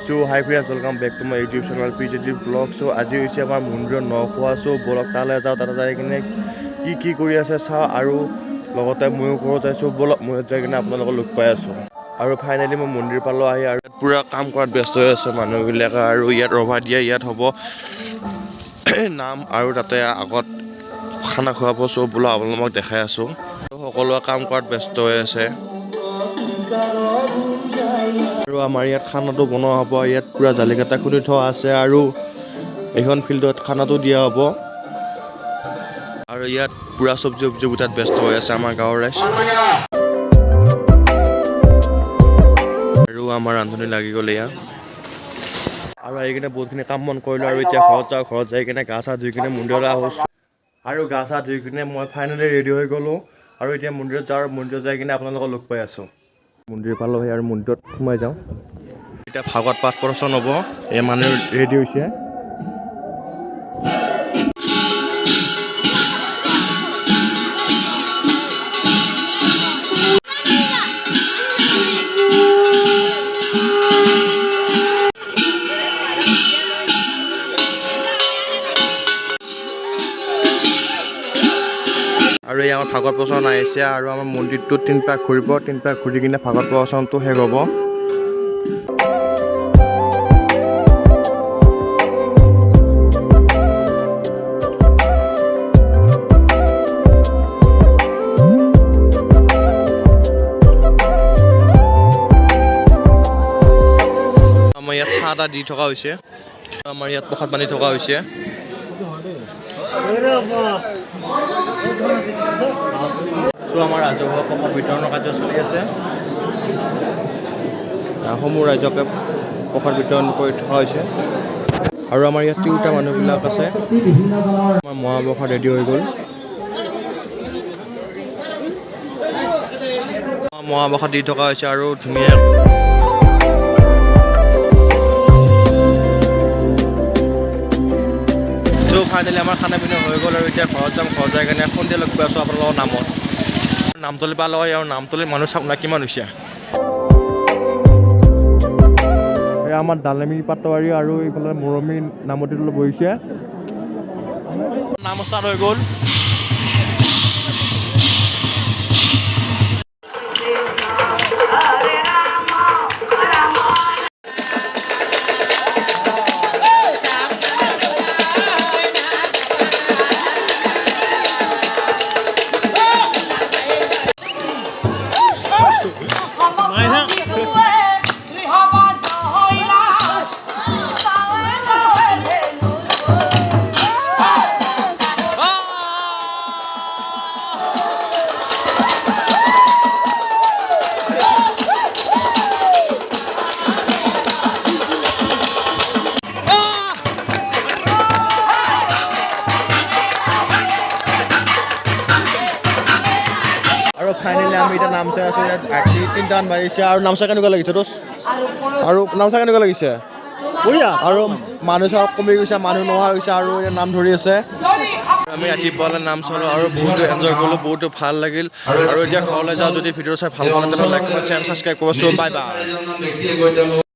So hi friends, welcome back to my YouTube channel PJG Vlog. So আজি হৈছে আমাৰ মন্দিৰৰ নখোৱা so বলক তালে যাওঁ তাতে যাই কিনে কি কৰি আছে চাওঁ আৰু লগতে ময়ো ঘৰত আছো বলক মই যাই কিনে আপোনালোকক লগ পাই আছো আৰু ফাইনালি মই মন্দিৰ পালো আহি আৰু পুৰা কাম কৰাত ব্যস্ত হৈ আছে মানুহবিলাক আৰু ইয়াত ৰভা দিয়া ইয়াত হ'ব নাম আৰু তাতে আগত খানা খোৱাব so বলক আপোনালোকক দেখাই আছো সকলোৱে কাম কৰাত ব্যস্ত হৈ আছে আৰু আমাৰ ইয়াত খানাটো বনোৱা হ'ব ইয়াত পুৰা জালিকাটা খুলি থোৱা আছে আৰু এখন ফিল্ডত খানাটো দিয়া হ'ব আৰু ইয়াত পুৰা সবজি গোটাত ব্যস্ত হৈ আছে আমাৰ গাঁৱৰ ৰাইজ আৰু আমাৰ ৰান্ধনি লাগি গ'লে ইয়াত আৰু এইকিনে বহুতখিনি কাম বন কৰিলোঁ আৰু এতিয়া ঘৰত যাই কিনে গা চা ধুই কিনে মন্দিৰলৈ আহোঁ আৰু গা চা ধুই কিনে মই ফাইনেলি ৰেডি হৈ গ'লোঁ আৰু এতিয়া মন্দিৰত যাই কিনে আপোনালোকক লগ পাই আছোঁ মন্দিৰ পালোহি আৰু মন্দিৰত সোমাই যাওঁ এতিয়া ভাগৱত পাঠ প্ৰবচন হ'ব এই মানুহ ৰেডি হৈছে আৰু এই আমাৰ ভাগৱত প্ৰবচন আহিছে আৰু আমাৰ মন্দিৰটো 3 পাক ঘূৰিব 3 পাক ঘূৰি কিনে ভাগৱত প্ৰবচনটো শেষ হ'ব আমাৰ ইয়াত চাহ এটা দি থকা হৈছে আমাৰ ইয়াত প্ৰসাদ বান্ধি থকা হৈছে আমাৰ ৰাজহুৱা প্ৰসাদ বিতৰণৰ কাৰ্য চলি আছে সমূহ ৰাইজকে প্ৰসাদ বিতৰণ কৰি থকা হৈছে আৰু আমাৰ ইয়াত তিৰোতা মানুহবিলাক আছে আমাৰ মহাপ্ৰসাদ ৰেডি হৈ গ'ল মহাপ্ৰসাদ দি থকা হৈছে আৰু ধুনীয়া ফাইনেলি আমাৰ খানা পিনা হৈ গ'ল আৰু এতিয়া ঘৰত যাম ঘৰত যাই কিনে সন্ধিয়া লগ পাই আছোঁ আপোনালোকৰ নামতলি পালোঁ হয় আৰু নামতলি মানুহ চাওক না কিমান হৈছে আমাৰ ডালেমি পাটৱাৰী আৰু এইফালে মৰমী নামতিলৈ বহিছে নাম ষ্টাৰ্ট হৈ গ'ল ফাইনেলি আমি এতিয়া নাম চাই আছোঁ ইয়াত 3টামান বাজিছে আৰু নাম চাই কেনেকুৱা লাগিছে দোষ আৰু নাম চাই কেনেকুৱা লাগিছে আৰু মানুহ চাওক কমি গৈছে মানুহ নোহোৱা হৈছে আৰু নাম ধৰি আছে আমি ৰাতিপুৱালৈ নাম চালোঁ আৰু বহুতো এনজয় কৰিলোঁ বহুতো ভাল লাগিল আৰু এতিয়া ঘৰলৈ যাওঁ যদি ভিডিঅ' চাই ভাল পালে তেনেহ'লে লাইক কমেণ্ট চেনেল ছাবস্ক্ৰাইব কৰিব বাই বাই